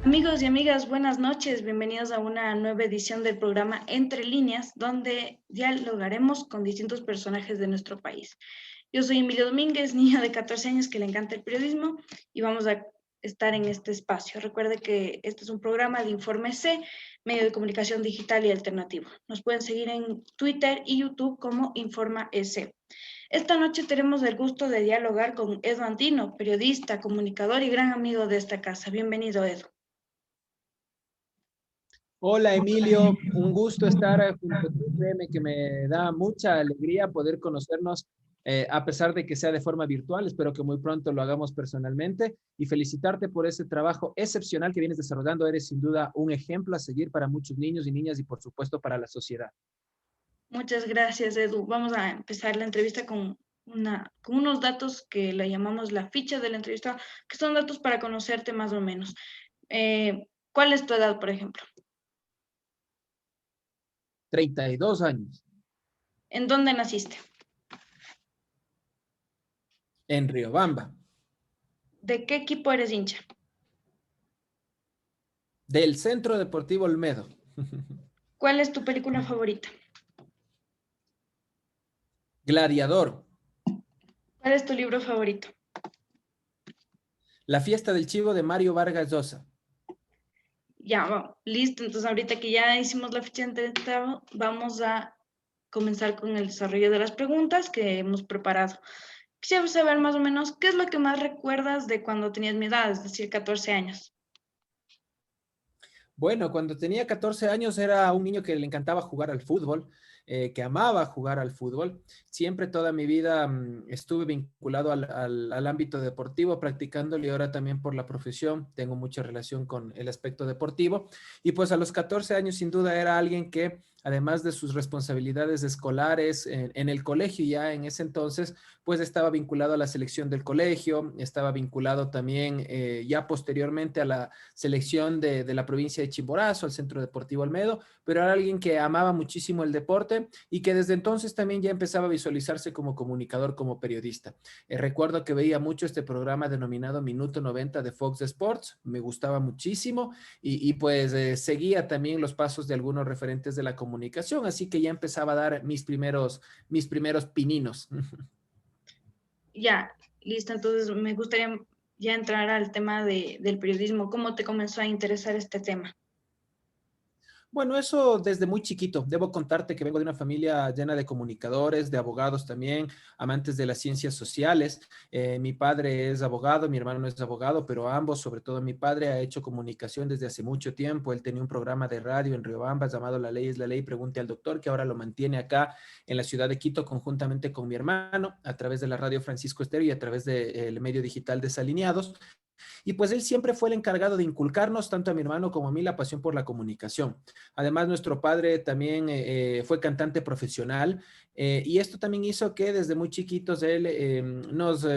Amigos y amigas, buenas noches. Bienvenidos a una nueva edición del programa Entre Líneas, donde dialogaremos con distintos personajes de nuestro país. Yo soy Emilio Domínguez, niño de 14 años que le encanta el periodismo y vamos a estar en este espacio. Recuerde que este es un programa de Informe C, medio de comunicación digital y alternativo. Nos pueden seguir en Twitter y YouTube como Informa EC. Esta noche tenemos el gusto de dialogar con Edu Andino, periodista, comunicador y gran amigo de esta casa. Bienvenido, Edu. Hola Emilio, un gusto estar junto a ti. Créeme que me da mucha alegría poder conocernos a pesar de que sea de forma virtual. Espero que muy pronto lo hagamos personalmente y felicitarte por ese trabajo excepcional que vienes desarrollando. Eres sin duda un ejemplo a seguir para muchos niños y niñas y por supuesto para la sociedad. Muchas gracias, Edu. Vamos a empezar la entrevista con unos datos que le llamamos la ficha de la entrevista, que son datos para conocerte más o menos. ¿Cuál es tu edad, por ejemplo? 32 años ¿En dónde naciste? en Riobamba, ¿De qué equipo eres hincha? del Centro Deportivo Olmedo. ¿Cuál es tu película favorita? Gladiador, ¿Cuál es tu libro favorito? La fiesta del chivo de Mario Vargas Llosa. Ya, listo. Entonces, ahorita que ya hicimos la ficha de entrevista, vamos a comenzar con el desarrollo de las preguntas que hemos preparado. Quisiera saber más o menos qué es lo que más recuerdas de cuando tenías mi edad, es decir, 14 años. Bueno, cuando tenía 14 años era un niño que le encantaba jugar al fútbol, que amaba jugar al fútbol. Siempre toda mi vida estuve vinculado al ámbito deportivo, practicándolo y ahora también por la profesión. Tengo mucha relación con el aspecto deportivo. Y pues a los 14 años sin duda era alguien que, además de sus responsabilidades escolares en el colegio ya en ese entonces, pues estaba vinculado a la selección del colegio, estaba vinculado también ya posteriormente a la selección de la provincia de Chimborazo, al Centro Deportivo Olmedo, pero era alguien que amaba muchísimo el deporte y que desde entonces también ya empezaba a visualizarse como comunicador, como periodista. Recuerdo que veía mucho este programa denominado Minuto 90 de Fox Sports, me gustaba muchísimo y pues seguía también los pasos de algunos referentes de la comunicación, así que ya empezaba a dar mis primeros pininos. Ya, listo. Entonces, me gustaría ya entrar al tema del periodismo. ¿Cómo te comenzó a interesar este tema? Bueno, eso desde muy chiquito. Debo contarte que vengo de una familia llena de comunicadores, de abogados también, amantes de las ciencias sociales. Mi padre es abogado, mi hermano es abogado, pero ambos, sobre todo mi padre, ha hecho comunicación desde hace mucho tiempo. Él tenía un programa de radio en Riobamba llamado La Ley es la Ley, pregunte al doctor, que ahora lo mantiene acá en la ciudad de Quito conjuntamente con mi hermano a través de la radio Francisco Estéreo y a través del medio digital Desalineados. Y pues él siempre fue el encargado de inculcarnos, tanto a mi hermano como a mí, la pasión por la comunicación. Además, nuestro padre también fue cantante profesional y esto también hizo que desde muy chiquitos él nos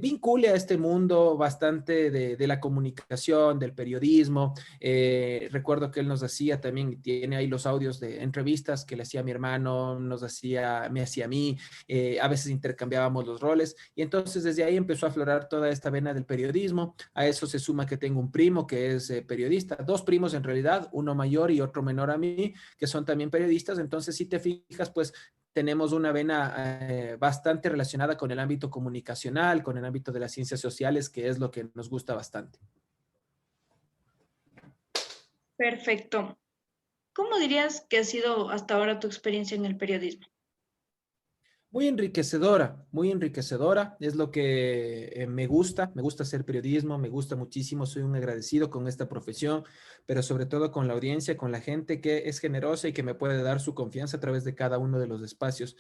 vincule a este mundo bastante de la comunicación, del periodismo. Recuerdo que él nos hacía también, tiene ahí los audios de entrevistas que le hacía a mi hermano, me hacía a mí, a veces intercambiábamos los roles y entonces desde ahí empezó a aflorar toda esta vena del periodismo. A eso se suma que tengo un primo que es periodista, dos primos en realidad, uno mayor y otro menor a mí, que son también periodistas. Entonces, si te fijas, pues tenemos una vena bastante relacionada con el ámbito comunicacional, con el ámbito de las ciencias sociales, que es lo que nos gusta bastante. Perfecto. ¿Cómo dirías que ha sido hasta ahora tu experiencia en el periodismo? Muy enriquecedora, es lo que me gusta hacer periodismo, me gusta muchísimo, soy un agradecido con esta profesión, pero sobre todo con la audiencia, con la gente que es generosa y que me puede dar su confianza a través de cada uno de los espacios.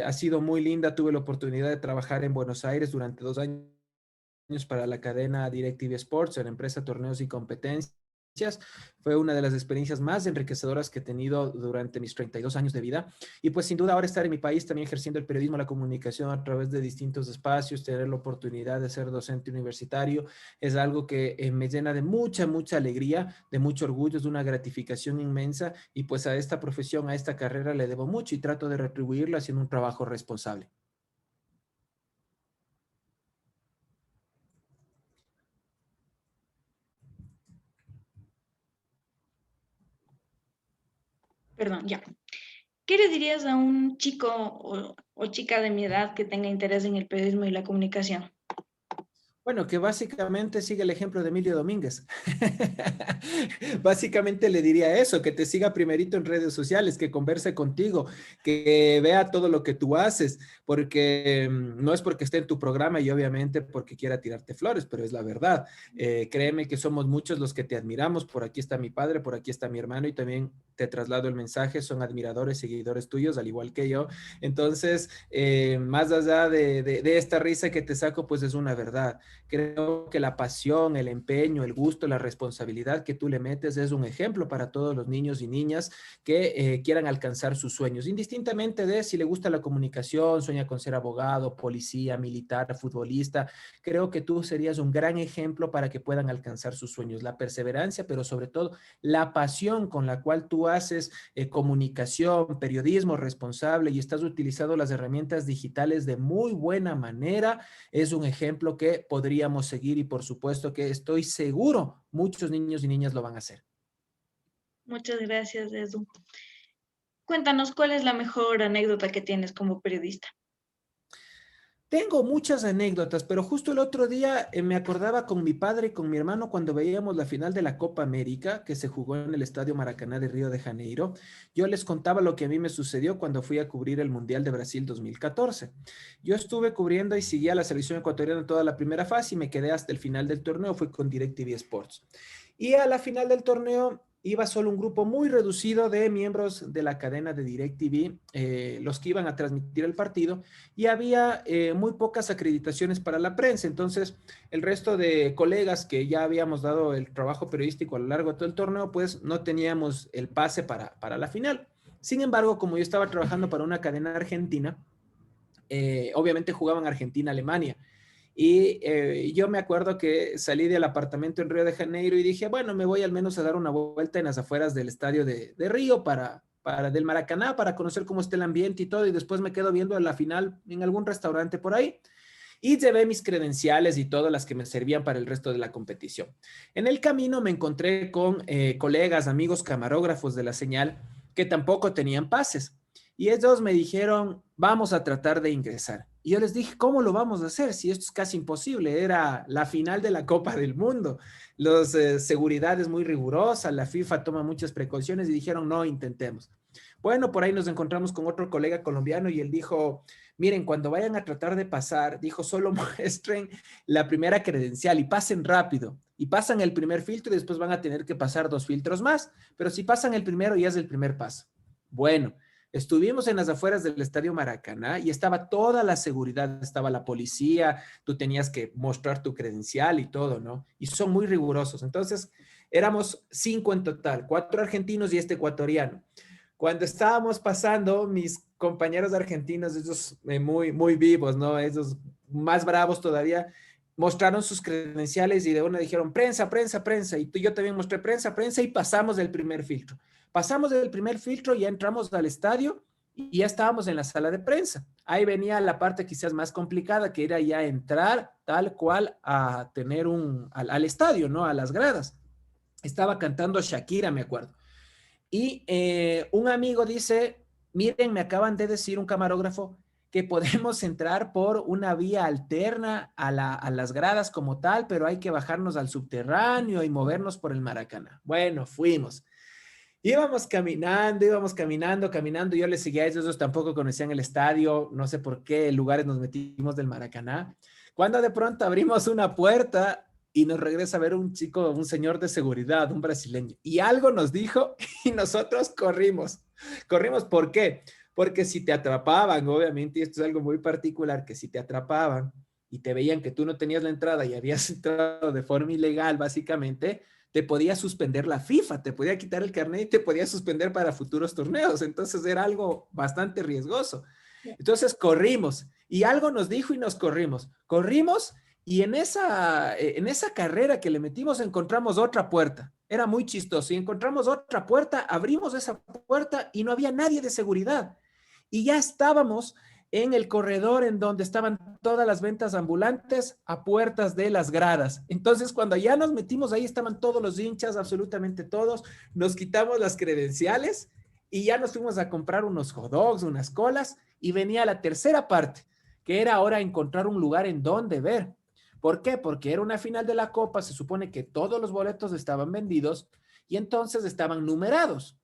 Ha sido muy linda, tuve la oportunidad de trabajar en Buenos Aires durante 2 años para la cadena DirecTV Sports, en la empresa Torneos y Competencias. Fue una de las experiencias más enriquecedoras que he tenido durante mis 32 años de vida. Y pues sin duda ahora estar en mi país también ejerciendo el periodismo, la comunicación a través de distintos espacios, tener la oportunidad de ser docente universitario, es algo que me llena de mucha alegría, de mucho orgullo, es una gratificación inmensa y pues a esta profesión, a esta carrera le debo mucho y trato de retribuirla haciendo un trabajo responsable. Perdón, ya. ¿Qué le dirías a un chico o chica de mi edad que tenga interés en el periodismo y la comunicación? Bueno, que básicamente sigue el ejemplo de Emilio Domínguez. Básicamente le diría eso, que te siga primerito en redes sociales, que converse contigo, que vea todo lo que tú haces, porque no es porque esté en tu programa y obviamente porque quiera tirarte flores, pero es la verdad. Créeme que somos muchos los que te admiramos. Por aquí está mi padre, por aquí está mi hermano y también te traslado el mensaje, son admiradores, seguidores tuyos, al igual que yo. Entonces, más allá de esta risa que te saco, pues es una verdad. Creo que la pasión, el empeño, el gusto, la responsabilidad que tú le metes es un ejemplo para todos los niños y niñas que quieran alcanzar sus sueños, indistintamente de si le gusta la comunicación, sueña con ser abogado, policía, militar, futbolista. Creo que tú serías un gran ejemplo para que puedan alcanzar sus sueños. La perseverancia, pero sobre todo la pasión con la cual tú haces comunicación, periodismo responsable y estás utilizando las herramientas digitales de muy buena manera, es un ejemplo que podríamos seguir y por supuesto que estoy seguro muchos niños y niñas lo van a hacer. Muchas gracias, Edu. Cuéntanos, ¿cuál es la mejor anécdota que tienes como periodista? Tengo muchas anécdotas, pero justo el otro día me acordaba con mi padre y con mi hermano cuando veíamos la final de la Copa América que se jugó en el Estadio Maracaná de Río de Janeiro. Yo les contaba lo que a mí me sucedió cuando fui a cubrir el Mundial de Brasil 2014. Yo estuve cubriendo y seguía a la selección ecuatoriana toda la primera fase y me quedé hasta el final del torneo, fui con DirecTV Sports. Y a la final del torneo iba solo un grupo muy reducido de miembros de la cadena de DirecTV, los que iban a transmitir el partido, y había muy pocas acreditaciones para la prensa. Entonces, el resto de colegas que ya habíamos dado el trabajo periodístico a lo largo de todo el torneo, pues no teníamos el pase para la final. Sin embargo, como yo estaba trabajando para una cadena argentina, obviamente jugaban Argentina-Alemania. Y yo me acuerdo que salí del apartamento en Río de Janeiro y dije, bueno, me voy al menos a dar una vuelta en las afueras del estadio de Río del Maracaná para conocer cómo está el ambiente y todo. Y después me quedo viendo la final en algún restaurante por ahí. Y llevé mis credenciales y todas las que me servían para el resto de la competición. En el camino me encontré con colegas, amigos, camarógrafos de la señal que tampoco tenían pases. Y ellos me dijeron, vamos a tratar de ingresar. Y yo les dije, ¿cómo lo vamos a hacer? Si esto es casi imposible, era la final de la Copa del Mundo. Los seguridad es muy rigurosa, la FIFA toma muchas precauciones y dijeron, no, intentemos. Bueno, por ahí nos encontramos con otro colega colombiano y él dijo, miren, cuando vayan a tratar de pasar, dijo, solo muestren la primera credencial y pasen rápido. Y pasan el primer filtro y después van a tener que pasar 2 filtros más. Pero si pasan el primero, ya es el primer paso. Bueno, estuvimos en las afueras del Estadio Maracaná y estaba toda la seguridad, estaba la policía, tú tenías que mostrar tu credencial y todo, ¿no? Y son muy rigurosos. Entonces, éramos 5 en total, 4 argentinos y este ecuatoriano. Cuando estábamos pasando, mis compañeros argentinos, esos muy vivos, ¿no? Esos más bravos todavía, mostraron sus credenciales y de una dijeron prensa, prensa, prensa. Y yo también mostré prensa, prensa y pasamos del primer filtro. Pasamos del primer filtro, ya entramos al estadio y ya estábamos en la sala de prensa. Ahí venía la parte quizás más complicada, que era ya entrar tal cual a tener al estadio, ¿no? A las gradas. Estaba cantando Shakira, me acuerdo. Y un amigo dice, miren, me acaban de decir un camarógrafo que podemos entrar por una vía alterna a las gradas como tal, pero hay que bajarnos al subterráneo y movernos por el Maracaná. Bueno, fuimos. Íbamos caminando, caminando. Yo les seguía a ellos tampoco conocían el estadio, no sé por qué lugares nos metimos del Maracaná. Cuando de pronto abrimos una puerta y nos regresa a ver un chico, un señor de seguridad, un brasileño, y algo nos dijo y nosotros corrimos. Corrimos, ¿por qué? Porque si te atrapaban, obviamente, y esto es algo muy particular, que si te atrapaban y te veían que tú no tenías la entrada y habías entrado de forma ilegal, básicamente, te podía suspender la FIFA, te podía quitar el carnet y te podía suspender para futuros torneos. Entonces era algo bastante riesgoso. Entonces corrimos y algo nos dijo y nos corrimos. Corrimos y en esa carrera que le metimos encontramos otra puerta. Era muy chistoso. Y encontramos otra puerta, abrimos esa puerta y no había nadie de seguridad. Y ya estábamos en el corredor en donde estaban todas las ventas ambulantes a puertas de las gradas. Entonces, cuando ya nos metimos ahí, estaban todos los hinchas, absolutamente todos. Nos quitamos las credenciales y ya nos fuimos a comprar unos hot dogs, unas colas, y venía la tercera parte, que era ahora encontrar un lugar en donde ver. ¿Por qué? Porque era una final de la Copa, se supone que todos los boletos estaban vendidos y entonces estaban numerados.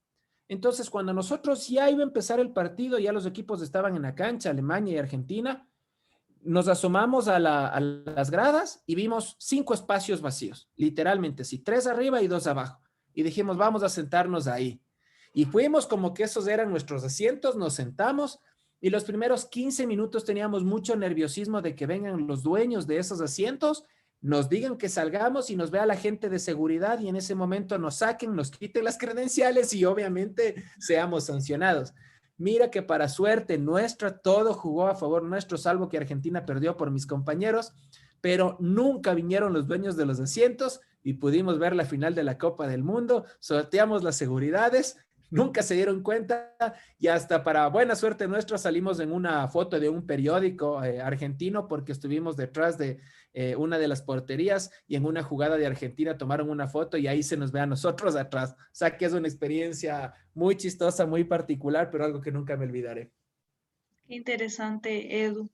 Entonces, cuando nosotros ya iba a empezar el partido, ya los equipos estaban en la cancha, Alemania y Argentina, nos asomamos a las gradas y vimos 5 espacios vacíos, literalmente, sí, 3 arriba y 2 abajo. Y dijimos, vamos a sentarnos ahí. Y fuimos como que esos eran nuestros asientos, nos sentamos y los primeros 15 minutos teníamos mucho nerviosismo de que vengan los dueños de esos asientos, nos digan que salgamos y nos vea la gente de seguridad y en ese momento nos saquen, nos quiten las credenciales y obviamente seamos sancionados. Mira que para suerte nuestra, todo jugó a favor nuestro, salvo que Argentina perdió por mis compañeros, pero nunca vinieron los dueños de los asientos y pudimos ver la final de la Copa del Mundo, sorteamos las seguridades, nunca se dieron cuenta y hasta para buena suerte nuestra salimos en una foto de un periódico argentino porque estuvimos detrás de una de las porterías y en una jugada de Argentina tomaron una foto y ahí se nos ve a nosotros atrás. O sea que es una experiencia muy chistosa, muy particular, pero algo que nunca me olvidaré. Qué interesante, Edu.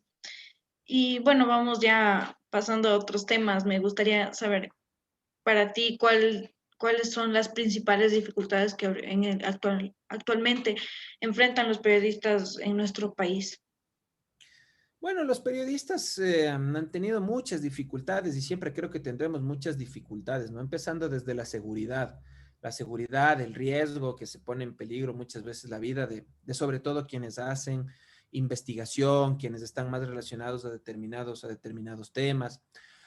Y bueno, vamos ya pasando a otros temas. Me gustaría saber para ti cuáles son las principales dificultades que actualmente enfrentan los periodistas en nuestro país. Bueno, los periodistas han tenido muchas dificultades y siempre creo que tendremos muchas dificultades, ¿no? Empezando desde la seguridad, el riesgo que se pone en peligro muchas veces la vida de sobre todo quienes hacen investigación, quienes están más relacionados a determinados temas.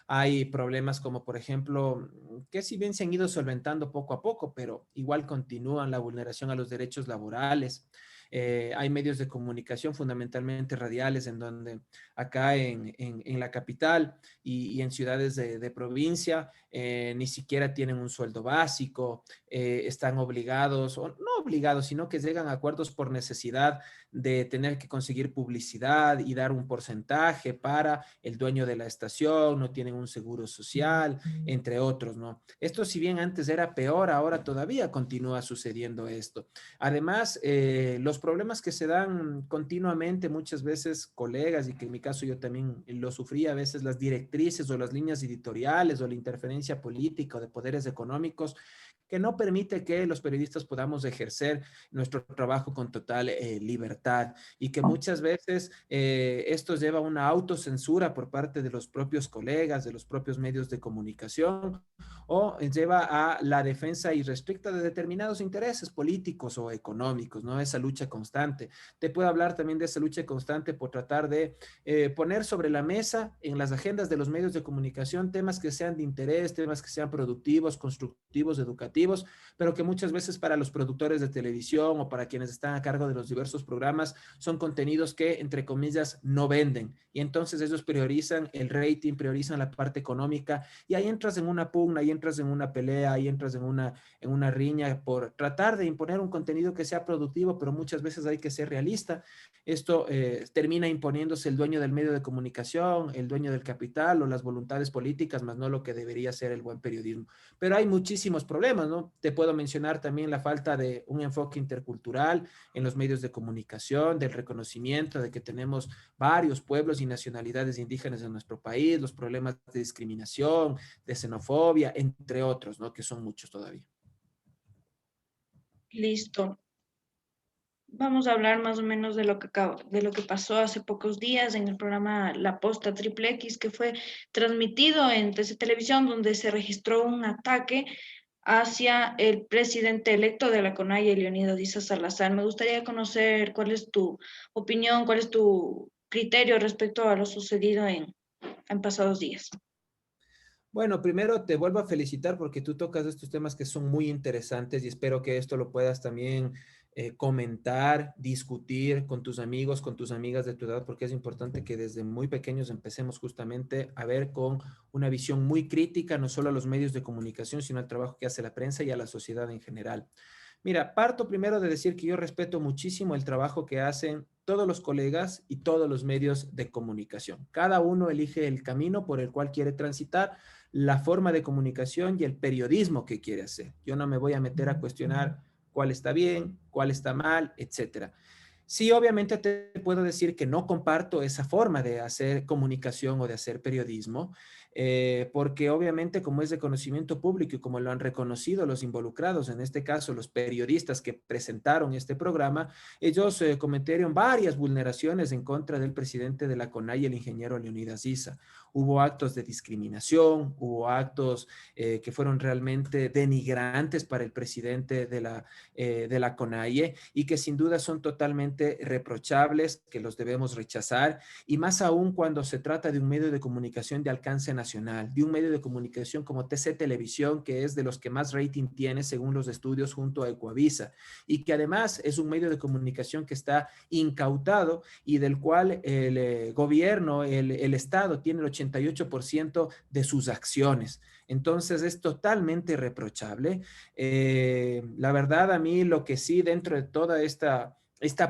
Hay problemas como, por ejemplo, que si bien se han ido solventando poco a poco, pero igual continúan la vulneración a los derechos laborales. Hay medios de comunicación, fundamentalmente radiales, en donde acá en la capital y en ciudades de provincia ni siquiera tienen un sueldo básico, están obligados, o no obligados, sino que llegan a acuerdos por necesidad de tener que conseguir publicidad y dar un porcentaje para el dueño de la estación, no tienen un seguro social, entre otros, ¿no? Esto si bien antes era peor, ahora todavía continúa sucediendo esto. Además, los problemas que se dan continuamente, muchas veces colegas, y que en mi caso yo también lo sufrí, a veces las directrices o las líneas editoriales o la interferencia política o de poderes económicos que no permite que los periodistas podamos ejercer nuestro trabajo con total libertad y que muchas veces esto lleva a una autocensura por parte de los propios colegas, de los propios medios de comunicación o lleva a la defensa irrestricta de determinados intereses políticos o económicos, ¿no? Esa lucha constante. Te puedo hablar también de esa lucha constante por tratar de poner sobre la mesa en las agendas de los medios de comunicación temas que sean de interés, temas que sean productivos, constructivos, educativos, pero que muchas veces para los productores de televisión o para quienes están a cargo de los diversos programas son contenidos que, entre comillas, no venden. Y entonces ellos priorizan el rating, priorizan la parte económica y ahí entras en una pugna, ahí entras en una pelea, ahí entras en una riña por tratar de imponer un contenido que sea productivo, pero muchas veces hay que ser realista. Esto termina imponiéndose el dueño del medio de comunicación, el dueño del capital o las voluntades políticas, más no lo que debería ser el buen periodismo. Pero hay muchísimos problemas, ¿no? Te puedo mencionar también la falta de un enfoque intercultural en los medios de comunicación, del reconocimiento de que tenemos varios pueblos y nacionalidades indígenas en nuestro país, los problemas de discriminación, de xenofobia, entre otros, ¿no? Que son muchos todavía. Listo. Vamos a hablar más o menos de lo que pasó hace pocos días en el programa La Posta Triple X, que fue transmitido en TC Televisión, donde se registró un ataque hacia el presidente electo de la CONAIE, Leonidas Issa Salazar. Me gustaría conocer cuál es tu opinión, cuál es tu criterio respecto a lo sucedido en pasados días. Bueno, primero te vuelvo a felicitar porque tú tocas estos temas que son muy interesantes y espero que esto lo puedas también comentar, discutir con tus amigos, con tus amigas de tu edad, porque es importante que desde muy pequeños empecemos justamente a ver con una visión muy crítica, no solo a los medios de comunicación, sino al trabajo que hace la prensa y a la sociedad en general. Mira, parto primero de decir que yo respeto muchísimo el trabajo que hacen todos los colegas y todos los medios de comunicación. Cada uno elige el camino por el cual quiere transitar, la forma de comunicación y el periodismo que quiere hacer. Yo no me voy a meter a cuestionar cuál está bien, cuál está mal, etcétera. Sí, obviamente te puedo decir que no comparto esa forma de hacer comunicación o de hacer periodismo, porque obviamente como es de conocimiento público y como lo han reconocido los involucrados, en este caso los periodistas que presentaron este programa, ellos cometieron varias vulneraciones en contra del presidente de la CONAIE, el ingeniero Leonidas Issa. Hubo actos de discriminación, hubo actos que fueron realmente denigrantes para el presidente de la CONAIE y que sin duda son totalmente reprochables, que los debemos rechazar, y más aún cuando se trata de un medio de comunicación de alcance nacional, de un medio de comunicación como TC Televisión, que es de los que más rating tiene según los estudios junto a Ecuavisa, y que además es un medio de comunicación que está incautado y del cual el gobierno, el Estado, tiene el 88% de sus acciones. Entonces es totalmente reprochable. La verdad, a mí lo que sí dentro de toda esta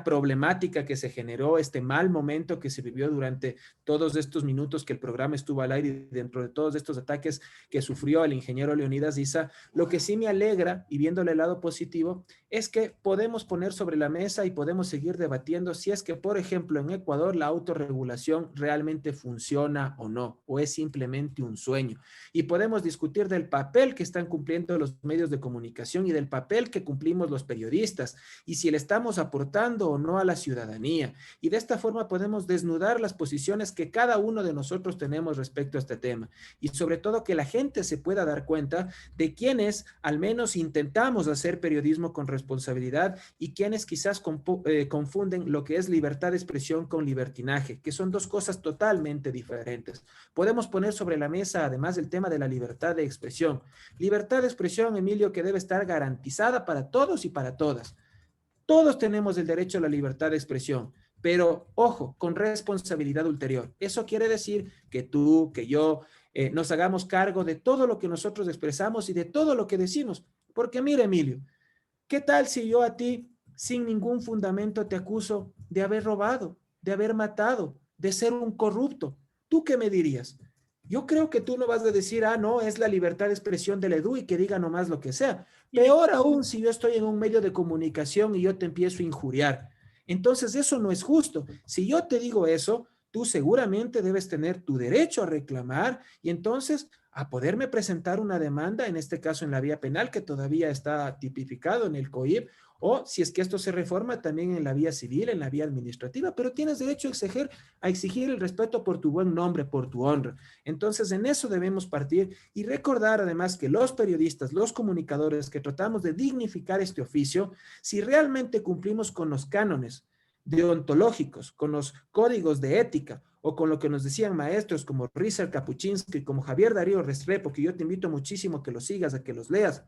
problemática que se generó, este mal momento que se vivió durante todos estos minutos que el programa estuvo al aire y dentro de todos estos ataques que sufrió el ingeniero Leonidas Issa, lo que sí me alegra y viéndole el lado positivo es que podemos poner sobre la mesa y podemos seguir debatiendo si es que, por ejemplo, en Ecuador la autorregulación realmente funciona o no, o es simplemente un sueño. Y podemos discutir del papel que están cumpliendo los medios de comunicación y del papel que cumplimos los periodistas y si le estamos aportando o no a la ciudadanía. Y de esta forma podemos desnudar las posiciones que cada uno de nosotros tenemos respecto a este tema. Y sobre todo que la gente se pueda dar cuenta de quienes al menos intentamos hacer periodismo con responsabilidad y quienes quizás confunden lo que es libertad de expresión con libertinaje, que son dos cosas totalmente diferentes. Podemos poner sobre la mesa además el tema de la libertad de expresión. Libertad de expresión, Emilio, que debe estar garantizada para todos y para todas. Todos tenemos el derecho a la libertad de expresión, pero ojo, con responsabilidad ulterior. Eso quiere decir que tú, que yo, nos hagamos cargo de todo lo que nosotros expresamos y de todo lo que decimos. Porque mira, Emilio, ¿qué tal si yo a ti, sin ningún fundamento, te acuso de haber robado, de haber matado, de ser un corrupto? ¿Tú qué me dirías? Yo creo que tú no vas a decir, ah, no, es la libertad de expresión del Edu y que diga nomás lo que sea. Peor aún si yo estoy en un medio de comunicación y yo te empiezo a injuriar. Entonces eso no es justo. Si yo te digo eso, tú seguramente debes tener tu derecho a reclamar y entonces a poderme presentar una demanda, en este caso en la vía penal, que todavía está tipificado en el COIP, o si es que esto se reforma también en la vía civil, en la vía administrativa, pero tienes derecho a exigir el respeto por tu buen nombre, por tu honra. Entonces, en eso debemos partir y recordar además que los periodistas, los comunicadores que tratamos de dignificar este oficio, si realmente cumplimos con los cánones deontológicos, con los códigos de ética o con lo que nos decían maestros como Rizal Kapuczynski, como Javier Darío Restrepo, que yo te invito muchísimo a que los sigas, a que los leas.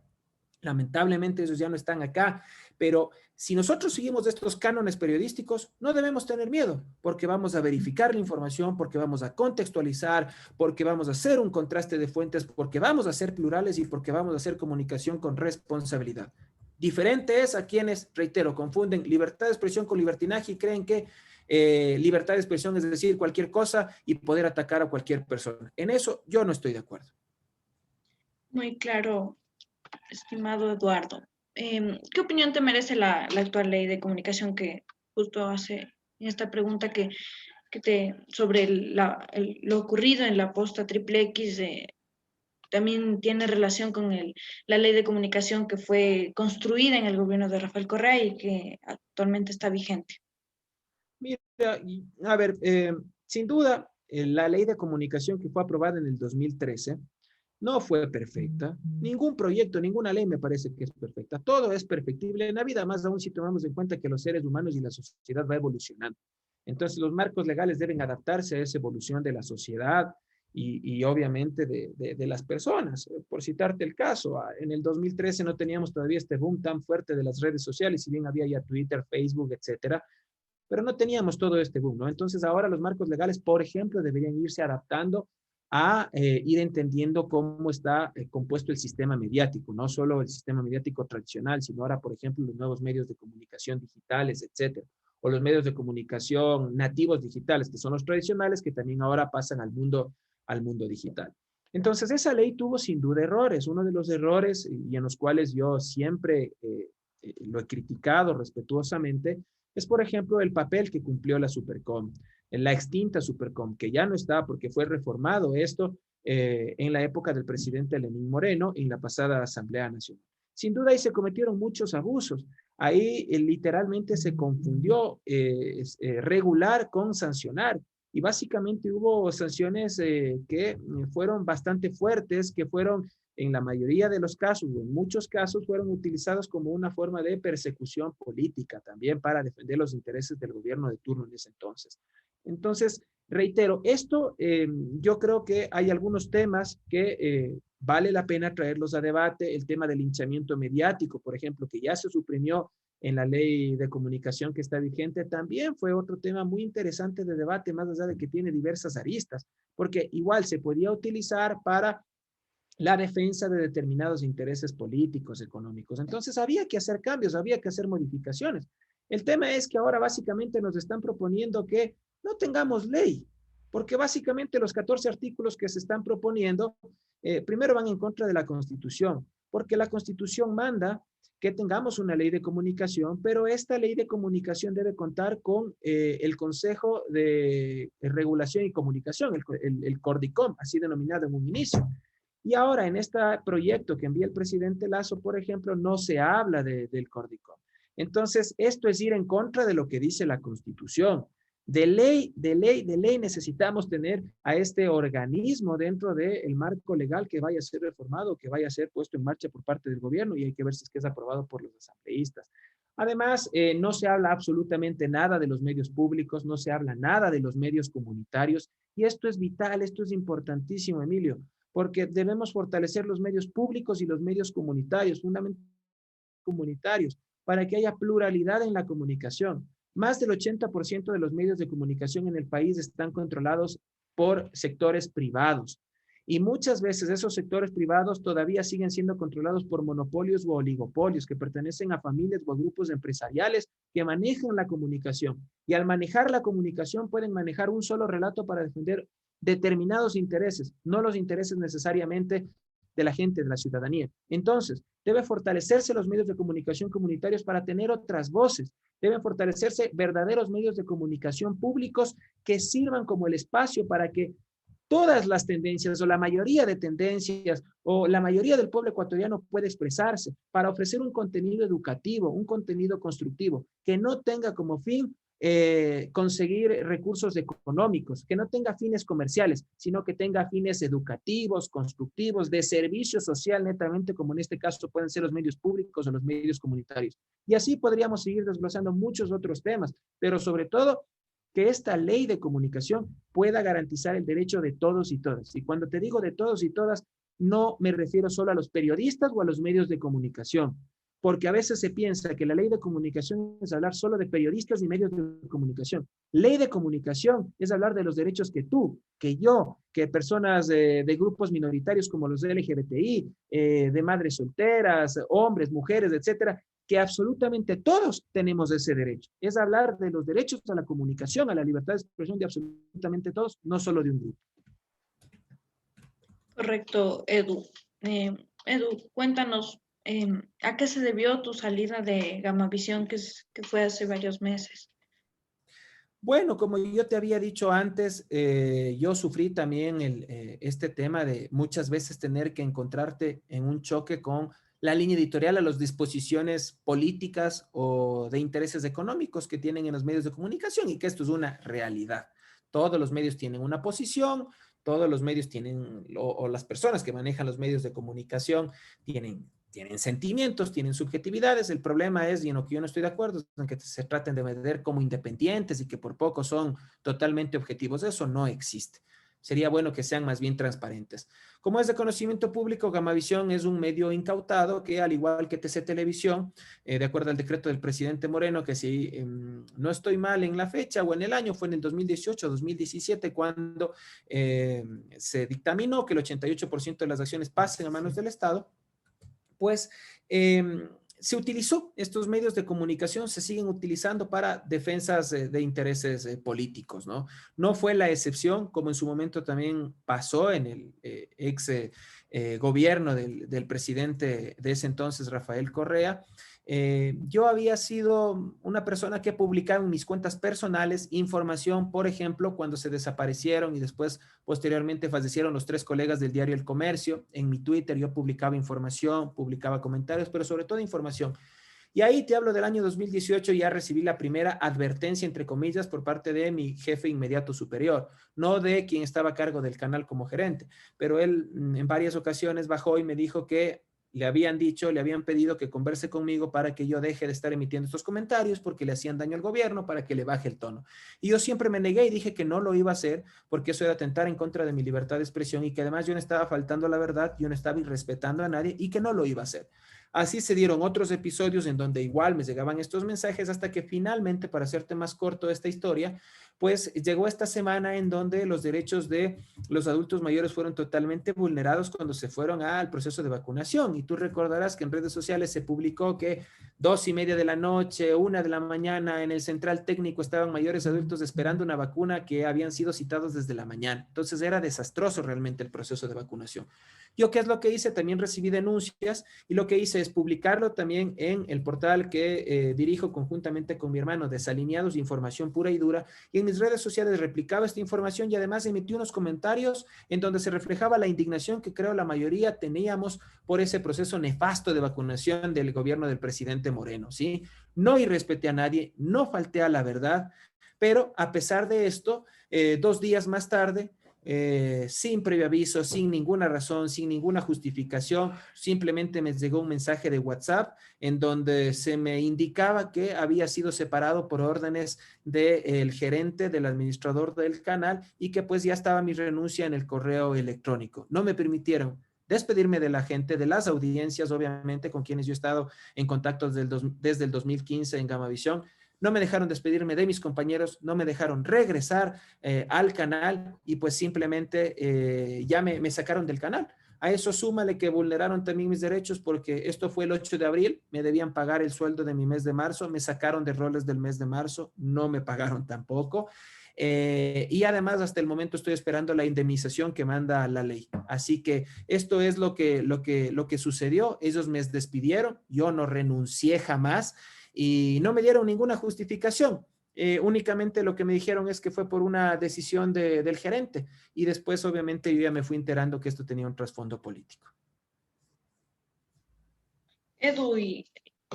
Lamentablemente ellos ya no están acá, pero si nosotros seguimos estos cánones periodísticos, no debemos tener miedo, porque vamos a verificar la información, porque vamos a contextualizar, porque vamos a hacer un contraste de fuentes, porque vamos a ser plurales y porque vamos a hacer comunicación con responsabilidad. Diferente es a quienes, reitero, confunden libertad de expresión con libertinaje y creen que libertad de expresión es decir cualquier cosa y poder atacar a cualquier persona. En eso yo no estoy de acuerdo. Muy claro, estimado Eduardo. ¿Qué opinión te merece la actual ley de comunicación que justo hace en esta pregunta sobre lo ocurrido en la posta triple X? También tiene relación con la ley de comunicación que fue construida en el gobierno de Rafael Correa y que actualmente está vigente. Mira, a ver, sin duda, la ley de comunicación que fue aprobada en el 2013 no fue perfecta. Ningún proyecto, ninguna ley me parece que es perfecta. Todo es perfectible en la vida, más aún si tomamos en cuenta que los seres humanos y la sociedad va evolucionando. Entonces, los marcos legales deben adaptarse a esa evolución de la sociedad y obviamente de las personas. Por citarte el caso, en el 2013 no teníamos todavía este boom tan fuerte de las redes sociales, si bien había ya Twitter, Facebook, etcétera, pero no teníamos todo este boom, ¿no? Entonces ahora los marcos legales, por ejemplo, deberían irse adaptando a ir entendiendo cómo está compuesto el sistema mediático, no solo el sistema mediático tradicional, sino ahora, por ejemplo, los nuevos medios de comunicación digitales, etcétera, o los medios de comunicación nativos digitales, que son los tradicionales, que también ahora pasan al mundo digital. Entonces, esa ley tuvo sin duda errores. Uno de los errores y en los cuales yo siempre lo he criticado respetuosamente, es por ejemplo el papel que cumplió la Supercom, la extinta Supercom, que ya no está porque fue reformado esto en la época del presidente Lenín Moreno en la pasada Asamblea Nacional. Sin duda ahí se cometieron muchos abusos. Ahí literalmente se confundió regular con sancionar. Y básicamente hubo sanciones que fueron bastante fuertes, que fueron en la mayoría de los casos, o en muchos casos, fueron utilizados como una forma de persecución política también para defender los intereses del gobierno de turno en ese entonces. Entonces, reitero, esto yo creo que hay algunos temas que vale la pena traerlos a debate. El tema del linchamiento mediático, por ejemplo, que ya se suprimió en la ley de comunicación que está vigente, también fue otro tema muy interesante de debate, más allá de que tiene diversas aristas, porque igual se podía utilizar para la defensa de determinados intereses políticos, económicos. Entonces había que hacer cambios, había que hacer modificaciones. El tema es que ahora básicamente nos están proponiendo que no tengamos ley, porque básicamente los 14 artículos que se están proponiendo, primero van en contra de la Constitución, porque la Constitución manda que tengamos una ley de comunicación, pero esta ley de comunicación debe contar con el Consejo de Regulación y Comunicación, el CORDICOM, así denominado en un inicio. Y ahora en este proyecto que envía el presidente Lazo, por ejemplo, no se habla del CORDICOM. Entonces, esto es ir en contra de lo que dice la Constitución. De ley necesitamos tener a este organismo dentro del marco legal que vaya a ser reformado, que vaya a ser puesto en marcha por parte del gobierno y hay que ver si es que es aprobado por los asambleístas. Además, no se habla absolutamente nada de los medios públicos, no se habla nada de los medios comunitarios y esto es vital, esto es importantísimo, Emilio, porque debemos fortalecer los medios públicos y los medios comunitarios, fundamentalmente comunitarios, para que haya pluralidad en la comunicación. Más del 80% de los medios de comunicación en el país están controlados por sectores privados. Y muchas veces esos sectores privados todavía siguen siendo controlados por monopolios o oligopolios que pertenecen a familias o a grupos empresariales que manejan la comunicación. Y al manejar la comunicación pueden manejar un solo relato para defender determinados intereses, no los intereses necesariamente de la gente, de la ciudadanía. Entonces, debe fortalecerse los medios de comunicación comunitarios para tener otras voces. Deben fortalecerse verdaderos medios de comunicación públicos que sirvan como el espacio para que todas las tendencias o la mayoría de tendencias o la mayoría del pueblo ecuatoriano pueda expresarse para ofrecer un contenido educativo, un contenido constructivo, que no tenga como fin conseguir recursos económicos, que no tenga fines comerciales, sino que tenga fines educativos, constructivos, de servicio social netamente, como en este caso pueden ser los medios públicos o los medios comunitarios. Y así podríamos seguir desglosando muchos otros temas, pero sobre todo que esta ley de comunicación pueda garantizar el derecho de todos y todas. Y cuando te digo de todos y todas, no me refiero solo a los periodistas o a los medios de comunicación, porque a veces se piensa que la ley de comunicación es hablar solo de periodistas y medios de comunicación. Ley de comunicación es hablar de los derechos que tú, que yo, que personas de grupos minoritarios como los de LGBTI, de madres solteras, hombres, mujeres, etcétera, que absolutamente todos tenemos ese derecho. Es hablar de los derechos a la comunicación, a la libertad de expresión de absolutamente todos, no solo de un grupo. Correcto, Edu. Edu, cuéntanos, ¿a qué se debió tu salida de Gamavisión que fue hace varios meses? Bueno, como yo te había dicho antes, yo sufrí también este tema de muchas veces tener que encontrarte en un choque con la línea editorial a las disposiciones políticas o de intereses económicos que tienen en los medios de comunicación y que esto es una realidad. Todos los medios tienen una posición, todos los medios tienen, o las personas que manejan los medios de comunicación tienen sentimientos, tienen subjetividades. El problema es, y en lo que yo no estoy de acuerdo, es en que se traten de vender como independientes y que por poco son totalmente objetivos. Eso no existe. Sería bueno que sean más bien transparentes. Como es de conocimiento público, Gamavisión es un medio incautado que, al igual que TC Televisión, de acuerdo al decreto del presidente Moreno, que si no estoy mal en la fecha o en el año, fue en el 2018 2017, cuando se dictaminó que el 88% de las acciones pasen a manos del Estado, pues se utilizó, estos medios de comunicación se siguen utilizando para defensas de intereses políticos, ¿no? No fue la excepción, como en su momento también pasó en el ex gobierno del presidente de ese entonces, Rafael Correa, Yo había sido una persona que publicaba en mis cuentas personales información, por ejemplo, cuando se desaparecieron y después, posteriormente, fallecieron los 3 colegas del diario El Comercio. En mi Twitter yo publicaba información, publicaba comentarios, pero sobre todo información. Y ahí te hablo del año 2018, ya recibí la primera advertencia, entre comillas, por parte de mi jefe inmediato superior, no de quien estaba a cargo del canal como gerente, pero él en varias ocasiones bajó y me dijo que le habían dicho, le habían pedido que converse conmigo para que yo deje de estar emitiendo estos comentarios porque le hacían daño al gobierno, para que le baje el tono. Y yo siempre me negué y dije que no lo iba a hacer porque eso era atentar en contra de mi libertad de expresión y que además yo no estaba faltando a la verdad, yo no estaba irrespetando a nadie y que no lo iba a hacer. Así se dieron otros episodios en donde igual me llegaban estos mensajes hasta que finalmente, para hacerte más corto esta historia, pues llegó esta semana en donde los derechos de los adultos mayores fueron totalmente vulnerados cuando se fueron al proceso de vacunación. Y tú recordarás que en redes sociales se publicó que 2:30 de la noche, 1 de la mañana, en el central técnico estaban mayores adultos esperando una vacuna que habían sido citados desde la mañana. Entonces era desastroso realmente el proceso de vacunación. Yo, ¿qué es lo que hice? También recibí denuncias y lo que hice es publicarlo también en el portal que dirijo conjuntamente con mi hermano, Desalineados de Información Pura y Dura, y en mis redes sociales replicaba esta información y además emití unos comentarios en donde se reflejaba la indignación que creo la mayoría teníamos por ese proceso nefasto de vacunación del gobierno del presidente Moreno, ¿sí? No irrespeté a nadie, no falté a la verdad, pero a pesar de esto, 2 días más tarde, sin previo aviso, sin ninguna razón, sin ninguna justificación, simplemente me llegó un mensaje de WhatsApp en donde se me indicaba que había sido separado por órdenes del gerente, del administrador del canal y que pues ya estaba mi renuncia en el correo electrónico. No me permitieron despedirme de la gente, de las audiencias, obviamente, con quienes yo he estado en contacto desde el 2015 en Gamavisión. No me dejaron despedirme de mis compañeros, no me dejaron regresar al canal y pues simplemente ya me sacaron del canal. A eso súmale que vulneraron también mis derechos porque esto fue el 8 de abril, me debían pagar el sueldo de mi mes de marzo, me sacaron de roles del mes de marzo, no me pagaron tampoco. Y además hasta el momento estoy esperando la indemnización que manda la ley. Así que esto es lo que sucedió. Ellos me despidieron, yo no renuncié jamás y no me dieron ninguna justificación. Únicamente lo que me dijeron es que fue por una decisión del gerente y después obviamente yo ya me fui enterando que esto tenía un trasfondo político. Edu, y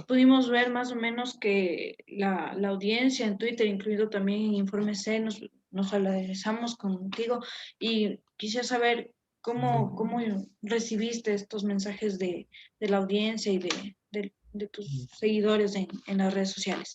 pudimos ver más o menos que la audiencia en Twitter, incluido también en Informe C, nos solidarizamos contigo y quisiera saber cómo recibiste estos mensajes de la audiencia y de tus seguidores en las redes sociales.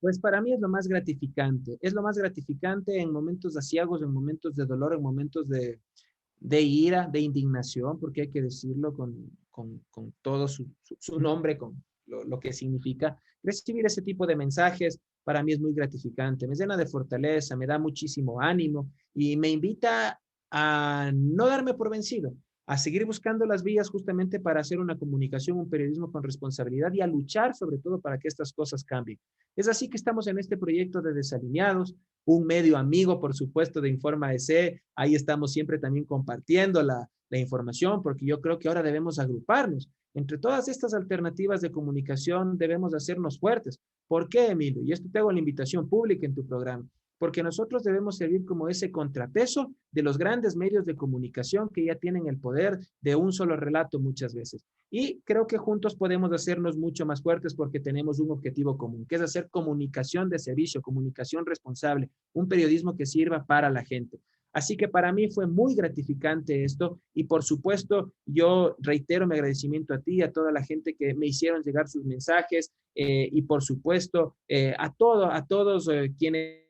Pues para mí es lo más gratificante. Es lo más gratificante en momentos aciagos, en momentos de dolor, en momentos de ira, de indignación, porque hay que decirlo con todo su nombre, con lo que significa. Recibir ese tipo de mensajes para mí es muy gratificante, me llena de fortaleza, me da muchísimo ánimo y me invita a no darme por vencido, a seguir buscando las vías justamente para hacer una comunicación, un periodismo con responsabilidad y a luchar sobre todo para que estas cosas cambien. Es así que estamos en este proyecto de Desalineados, un medio amigo, por supuesto, de Informa EC. Ahí estamos siempre también compartiendo la información, porque yo creo que ahora debemos agruparnos. Entre todas estas alternativas de comunicación debemos hacernos fuertes. ¿Por qué, Emilio? Y esto te hago la invitación pública en tu programa. Porque nosotros debemos servir como ese contrapeso de los grandes medios de comunicación que ya tienen el poder de un solo relato muchas veces. Y creo que juntos podemos hacernos mucho más fuertes porque tenemos un objetivo común, que es hacer comunicación de servicio, comunicación responsable, un periodismo que sirva para la gente. Así que para mí fue muy gratificante esto y por supuesto yo reitero mi agradecimiento a ti, a toda la gente que me hicieron llegar sus mensajes y por supuesto a todos quienes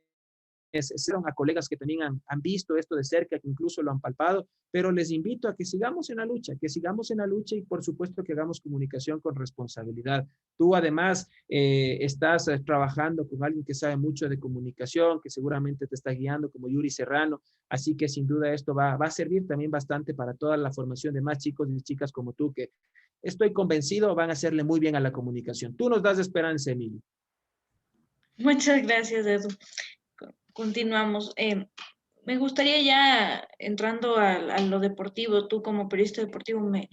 a colegas que también han visto esto de cerca, que incluso lo han palpado, pero les invito a que sigamos en la lucha, y por supuesto que hagamos comunicación con responsabilidad. Tú además estás trabajando con alguien que sabe mucho de comunicación, que seguramente te está guiando como Yuri Serrano, así que sin duda esto va a servir también bastante para toda la formación de más chicos y chicas como tú, que estoy convencido van a hacerle muy bien a la comunicación. Tú nos das esperanza, Emilio. Muchas gracias, Edu. Continuamos. Me gustaría ya entrando a lo deportivo, tú como periodista deportivo, me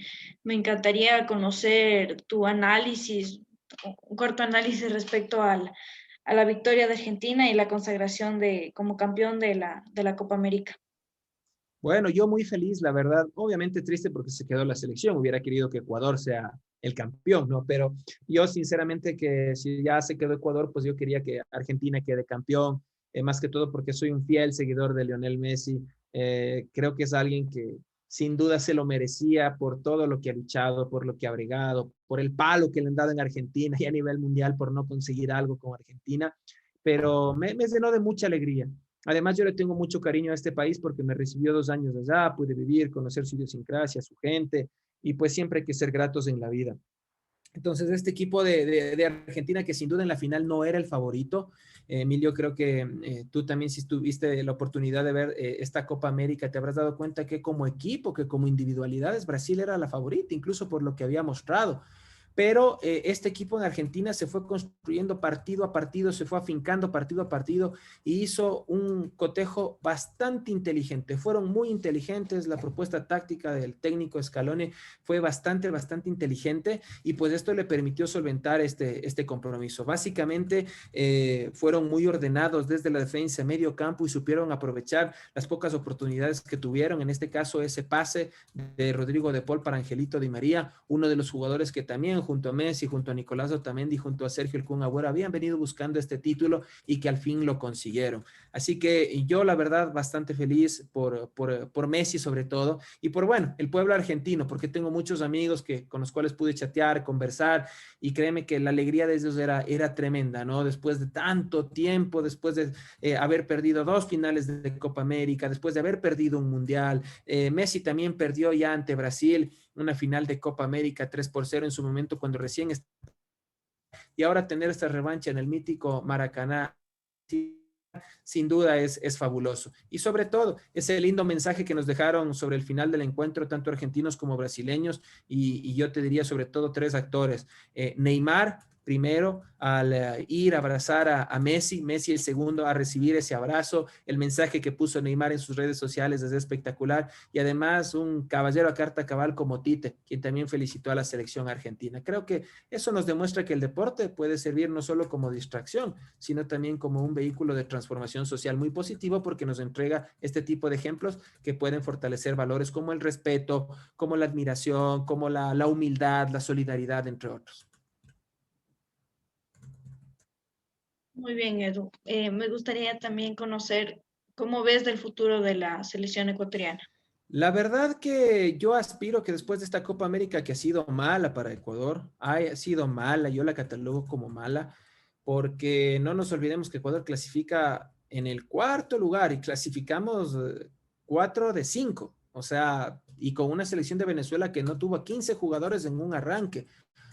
encantaría conocer tu análisis un corto análisis respecto a la victoria de Argentina y la consagración como campeón de la Copa América. Bueno, yo muy feliz, la verdad. Obviamente triste porque se quedó la selección. Hubiera querido que Ecuador sea el campeón, ¿no? Pero yo sinceramente que si ya se quedó Ecuador, pues yo quería que Argentina quede campeón, más que todo porque soy un fiel seguidor de Lionel Messi. Creo que es alguien que sin duda se lo merecía por todo lo que ha luchado, por lo que ha bregado, por el palo que le han dado en Argentina y a nivel mundial por no conseguir algo con Argentina. Pero me llenó de mucha alegría. Además, yo le tengo mucho cariño a este país porque me recibió 2 años allá, pude vivir, conocer su idiosincrasia, su gente, y pues siempre hay que ser gratos en la vida. Entonces, este equipo de Argentina, que sin duda en la final no era el favorito, Emilio, creo que tú también si tuviste la oportunidad de ver esta Copa América, te habrás dado cuenta que como equipo, que como individualidades, Brasil era la favorita, incluso por lo que había mostrado. Pero este equipo en Argentina se fue construyendo partido a partido, se fue afincando partido a partido y hizo un cotejo bastante inteligente. Fueron muy inteligentes, la propuesta táctica del técnico Scaloni fue bastante inteligente y pues esto le permitió solventar este compromiso. Básicamente fueron muy ordenados desde la defensa, medio campo y supieron aprovechar las pocas oportunidades que tuvieron. En este caso, ese pase de Rodrigo de Paul para Angelito Di María, uno de los jugadores que también junto a Messi, junto a Nicolás Otamendi, junto a Sergio El Kun Agüero habían venido buscando este título y que al fin lo consiguieron. Así que yo la verdad bastante feliz por Messi sobre todo y por, bueno, el pueblo argentino, porque tengo muchos amigos con los cuales pude chatear, conversar y créeme que la alegría de ellos era tremenda, ¿no? Después de tanto tiempo, después de haber perdido 2 finales de Copa América, después de haber perdido un mundial, Messi también perdió ya ante Brasil una final de Copa América 3-0 en su momento cuando recién y ahora tener esta revancha en el mítico Maracaná sin duda es fabuloso. Y sobre todo, ese lindo mensaje que nos dejaron sobre el final del encuentro, tanto argentinos como brasileños, y yo te diría sobre todo 3 actores. Neymar, primero, al ir a abrazar a Messi, Messi el segundo a recibir ese abrazo, el mensaje que puso Neymar en sus redes sociales es espectacular, y además un caballero a carta cabal como Tite, quien también felicitó a la selección argentina. Creo que eso nos demuestra que el deporte puede servir no solo como distracción, sino también como un vehículo de transformación social muy positivo porque nos entrega este tipo de ejemplos que pueden fortalecer valores como el respeto, como la admiración, como la humildad, la solidaridad, entre otros. Muy bien, Edu. Me gustaría también conocer cómo ves del futuro de la selección ecuatoriana. La verdad que yo aspiro que después de esta Copa América que ha sido mala para Ecuador, ha sido mala, yo la catalogo como mala, porque no nos olvidemos que Ecuador clasifica en el cuarto lugar y clasificamos 4 de 5, o sea, y con una selección de Venezuela que no tuvo a 15 jugadores en un arranque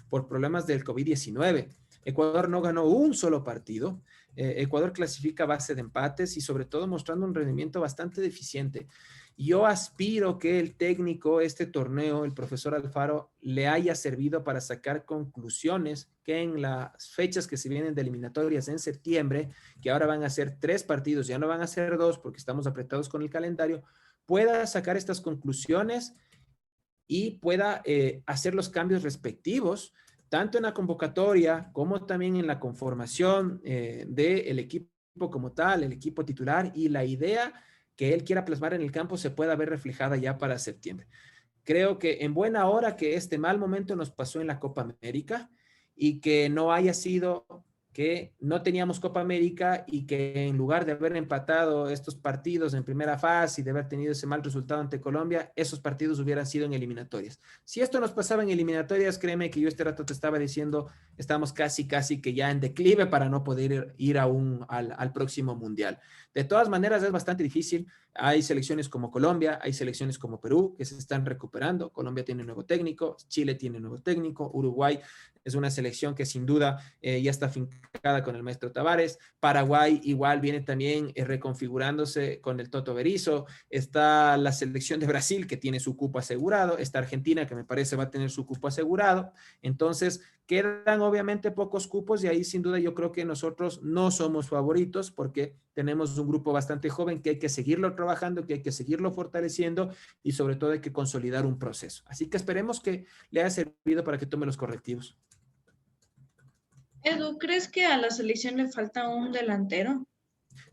por problemas del COVID-19. Ecuador no ganó un solo partido. Ecuador clasifica a base de empates y sobre todo mostrando un rendimiento bastante deficiente. Yo aspiro que el técnico, este torneo, el profesor Alfaro, le haya servido para sacar conclusiones que en las fechas que se vienen de eliminatorias en septiembre, que ahora van a ser 3 partidos, ya no van a ser 2 porque estamos apretados con el calendario, pueda sacar estas conclusiones y pueda hacer los cambios respectivos, tanto en la convocatoria como también en la conformación del equipo como tal, el equipo titular y la idea que él quiera plasmar en el campo se pueda ver reflejada ya para septiembre. Creo que en buena hora que este mal momento nos pasó en la Copa América y que no haya sido que no teníamos Copa América y que en lugar de haber empatado estos partidos en primera fase y de haber tenido ese mal resultado ante Colombia, esos partidos hubieran sido en eliminatorias. Si esto nos pasaba en eliminatorias, créeme que yo este rato te estaba diciendo, estamos casi que ya en declive para no poder ir al próximo mundial. De todas maneras, es bastante difícil. Hay selecciones como Colombia, hay selecciones como Perú que se están recuperando. Colombia tiene un nuevo técnico, Chile tiene un nuevo técnico, Uruguay es una selección que sin duda ya está fincada con el maestro Tavares. Paraguay igual viene también reconfigurándose con el Toto Berizzo. Está la selección de Brasil que tiene su cupo asegurado. Está Argentina que me parece va a tener su cupo asegurado. Entonces quedan obviamente pocos cupos y ahí sin duda yo creo que nosotros no somos favoritos porque tenemos un grupo bastante joven que hay que seguirlo trabajando, que hay que seguirlo fortaleciendo y sobre todo hay que consolidar un proceso. Así que esperemos que le haya servido para que tome los correctivos. Edu, ¿crees que a la selección le falta un delantero?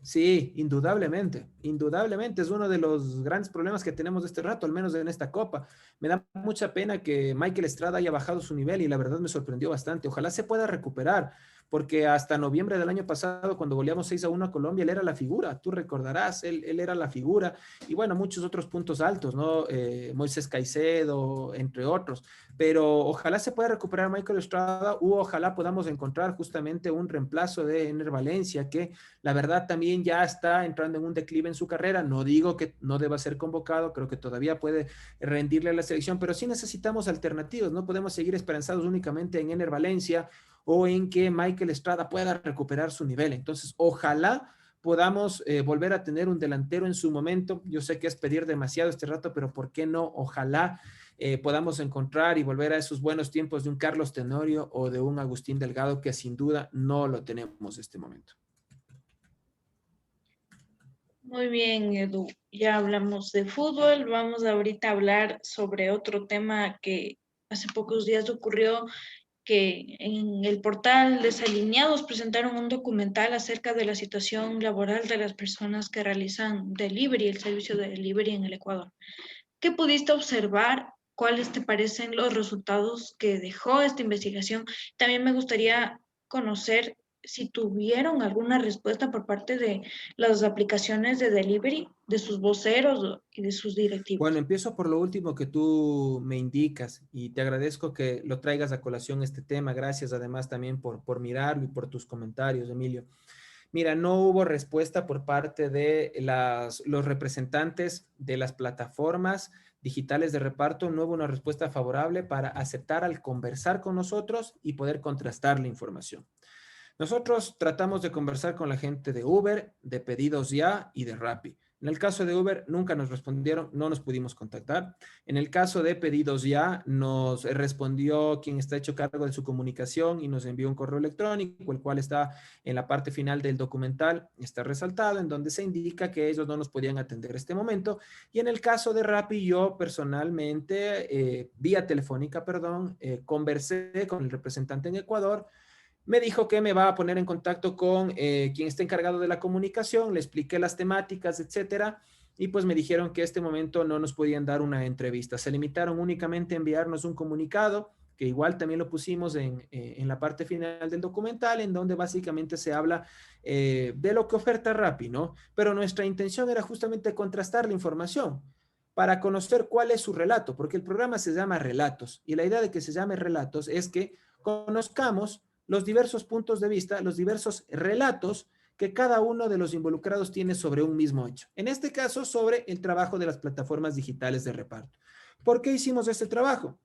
Sí, indudablemente, indudablemente es uno de los grandes problemas que tenemos de este rato, al menos en esta Copa. Me da mucha pena que Michael Estrada haya bajado su nivel y la verdad me sorprendió bastante. Ojalá se pueda recuperar, porque hasta noviembre del año pasado, cuando goleamos 6-1 a Colombia, él era la figura, tú recordarás, él era la figura y bueno, muchos otros puntos altos, ¿no? Moisés Caicedo, entre otros, pero ojalá se pueda recuperar Michael Estrada o ojalá podamos encontrar justamente un reemplazo de Ener Valencia que la verdad también ya está entrando en un declive en su carrera. No digo que no deba ser convocado, creo que todavía puede rendirle a la selección, pero sí necesitamos alternativas. No podemos seguir esperanzados únicamente en Ener Valencia o en que Michael Estrada pueda recuperar su nivel. Entonces, ojalá podamos volver a tener un delantero en su momento. Yo sé que es pedir demasiado este rato, pero ¿por qué no? Ojalá podamos encontrar y volver a esos buenos tiempos de un Carlos Tenorio o de un Agustín Delgado que sin duda no lo tenemos en este momento. Muy bien, Edu. Ya hablamos de fútbol. Vamos ahorita a hablar sobre otro tema que hace pocos días ocurrió, que en el portal Desalineados presentaron un documental acerca de la situación laboral de las personas que realizan delivery, el servicio de delivery en el Ecuador. ¿Qué pudiste observar? ¿Cuáles te parecen los resultados que dejó esta investigación? También me gustaría conocer si tuvieron alguna respuesta por parte de las aplicaciones de delivery, de sus voceros y de sus Bueno, directivos. empiezo por lo último que tú me indicas y te agradezco que lo traigas a colación este tema. Gracias además también por mirarlo y por tus comentarios, Emilio. Mira, no hubo respuesta por parte de los representantes de las plataformas digitales de reparto, no hubo una respuesta favorable para aceptar al conversar con nosotros y poder contrastar la información. Nosotros tratamos de conversar con la gente de Uber, de Pedidos Ya y de Rappi. En el caso de Uber, nunca nos respondieron, no nos pudimos contactar. En el caso de Pedidos Ya, nos respondió quien está hecho cargo de su comunicación y nos envió un correo electrónico, el cual está en la parte final del documental, está resaltado, en donde se indica que ellos no nos podían atender este momento. Y en el caso de Rappi, yo personalmente, vía telefónica, perdón, conversé con el representante en Ecuador. Me dijo que me va a poner en contacto con quien está encargado de la comunicación, le expliqué las temáticas, etcétera, y pues me dijeron que en este momento no nos podían dar una entrevista. Se limitaron únicamente a enviarnos un comunicado, que igual también lo pusimos en la parte final del documental, en donde básicamente se habla de lo que oferta Rappi, ¿no? Pero nuestra intención era justamente contrastar la información para conocer cuál es su relato, porque el programa se llama Relatos, y la idea de que se llame Relatos es que conozcamos los diversos puntos de vista, los diversos relatos que cada uno de los involucrados tiene sobre un mismo hecho. En este caso, sobre el trabajo de las plataformas digitales de reparto. ¿Por qué hicimos este trabajo?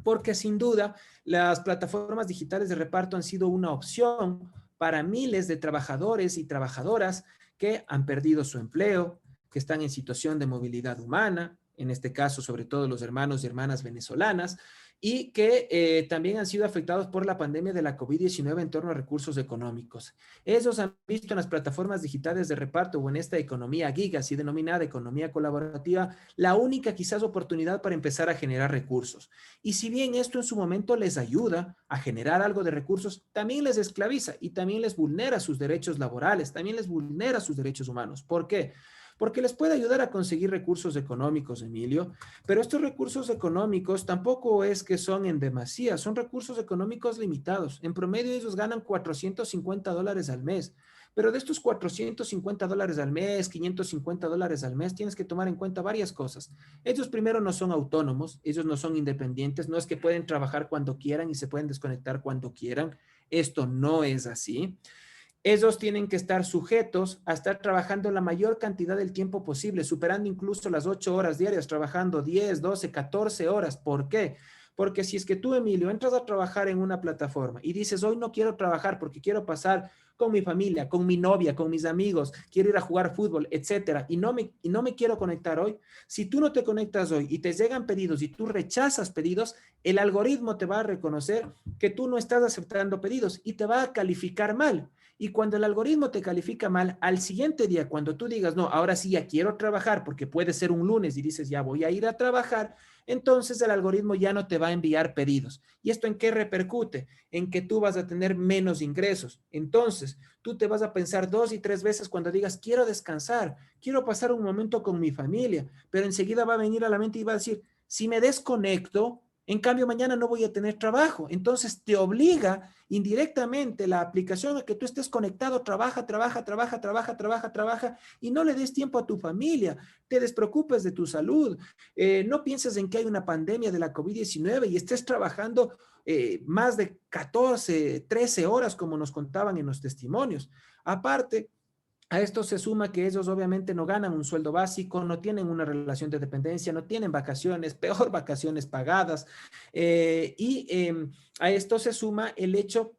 Porque sin duda las plataformas digitales de reparto han sido una opción para miles de trabajadores y trabajadoras que han perdido su empleo, que están en situación de movilidad humana, en este caso sobre todo los hermanos y hermanas venezolanas, y que también han sido afectados por la pandemia de la COVID-19 en torno a recursos económicos. Ellos han visto en las plataformas digitales de reparto o en esta economía gig, así denominada economía colaborativa, la única quizás oportunidad para empezar a generar recursos. Y si bien esto en su momento les ayuda a generar algo de recursos, también les esclaviza y también les vulnera sus derechos laborales, también les vulnera sus derechos humanos. ¿Por qué? Porque les puede ayudar a conseguir recursos económicos, Emilio, pero estos recursos económicos tampoco es que son en demasía, son recursos económicos limitados. En promedio ellos ganan $450 al mes, pero de estos $450 al mes, $550 al mes, tienes que tomar en cuenta varias cosas. Ellos primero no son autónomos, ellos no son independientes, no es que pueden trabajar cuando quieran y se pueden desconectar cuando quieran. Esto no es así. Ellos tienen que estar sujetos a estar trabajando la mayor cantidad del tiempo posible, superando incluso las 8 horas diarias, trabajando 10, 12, 14 horas. ¿Por qué? Porque si es que tú, Emilio, entras a trabajar en una plataforma y dices, hoy no quiero trabajar porque quiero pasar con mi familia, con mi novia, con mis amigos, quiero ir a jugar fútbol, etcétera, y no me quiero conectar hoy, si tú no te conectas hoy y te llegan pedidos y tú rechazas pedidos, el algoritmo te va a reconocer que tú no estás aceptando pedidos y te va a calificar mal. Y cuando el algoritmo te califica mal, al siguiente día, cuando tú digas, no, ahora sí ya quiero trabajar, porque puede ser un lunes y dices, ya voy a ir a trabajar, entonces el algoritmo ya no te va a enviar pedidos. ¿Y esto en qué repercute? En que tú vas a tener menos ingresos. Entonces, tú te vas a pensar 2 y 3 veces cuando digas, quiero descansar, quiero pasar un momento con mi familia, pero enseguida va a venir a la mente y va a decir, si me desconecto, en cambio mañana no voy a tener trabajo. Entonces te obliga indirectamente la aplicación a que tú estés conectado, trabaja y no le des tiempo a tu familia, te despreocupes de tu salud, no pienses en que hay una pandemia de la COVID-19 y estés trabajando más de 14, 13 horas como nos contaban en los testimonios. Aparte, a esto se suma que ellos obviamente no ganan un sueldo básico, no tienen una relación de dependencia, no tienen vacaciones, peor vacaciones pagadas. A esto se suma el hecho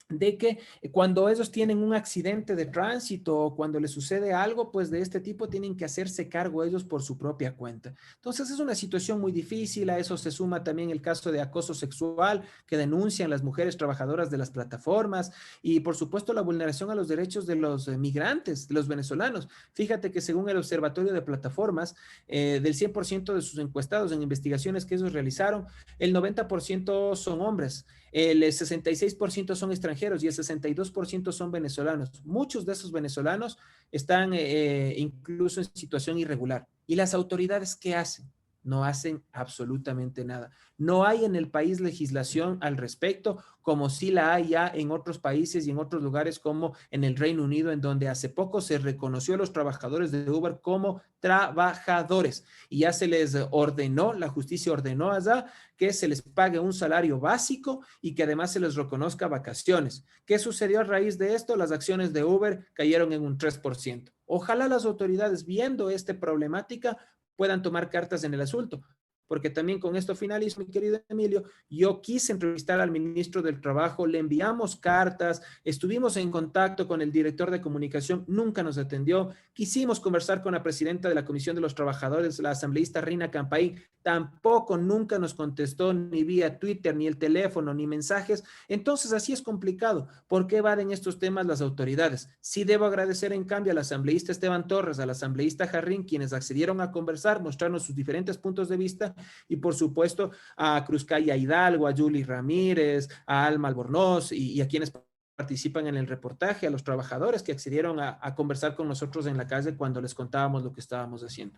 de que cuando ellos tienen un accidente de tránsito o cuando les sucede algo, pues de este tipo tienen que hacerse cargo ellos por su propia cuenta. Entonces es una situación muy difícil, a eso se suma también el caso de acoso sexual que denuncian las mujeres trabajadoras de las plataformas y por supuesto la vulneración a los derechos de los migrantes, de los venezolanos. Fíjate que según el Observatorio de Plataformas, del 100% de sus encuestados en investigaciones que ellos realizaron, el 90% son hombres, el 66% son extranjeros y el 62% son venezolanos. Muchos de esos venezolanos están incluso en situación irregular. ¿Y las autoridades qué hacen? No hacen absolutamente nada. No hay en el país legislación al respecto, como sí la hay ya en otros países y en otros lugares como en el Reino Unido, en donde hace poco se reconoció a los trabajadores de Uber como trabajadores y ya se les ordenó, la justicia ordenó allá que se les pague un salario básico y que además se les reconozca vacaciones. ¿Qué sucedió a raíz de esto? Las acciones de Uber cayeron en un 3%. Ojalá las autoridades, viendo esta problemática, puedan tomar cartas en el asunto. Porque también con esto finalizo, mi querido Emilio, yo quise entrevistar al ministro del Trabajo, le enviamos cartas, estuvimos en contacto con el director de comunicación, nunca nos atendió, quisimos conversar con la presidenta de la Comisión de los Trabajadores, la asambleísta Rina Campaín, tampoco nunca nos contestó ni vía Twitter, ni el teléfono, ni mensajes. Entonces así es complicado. ¿Por qué evaden estos temas las autoridades? Sí debo agradecer en cambio al asambleísta Esteban Torres, al asambleísta Jarrín, quienes accedieron a conversar, mostrarnos sus diferentes puntos de vista y por supuesto a Cruzcaya Hidalgo, a Julie Ramírez, a Alma Albornoz y a quienes participan en el reportaje, a los trabajadores que accedieron a conversar con nosotros en la calle cuando les contábamos lo que estábamos haciendo.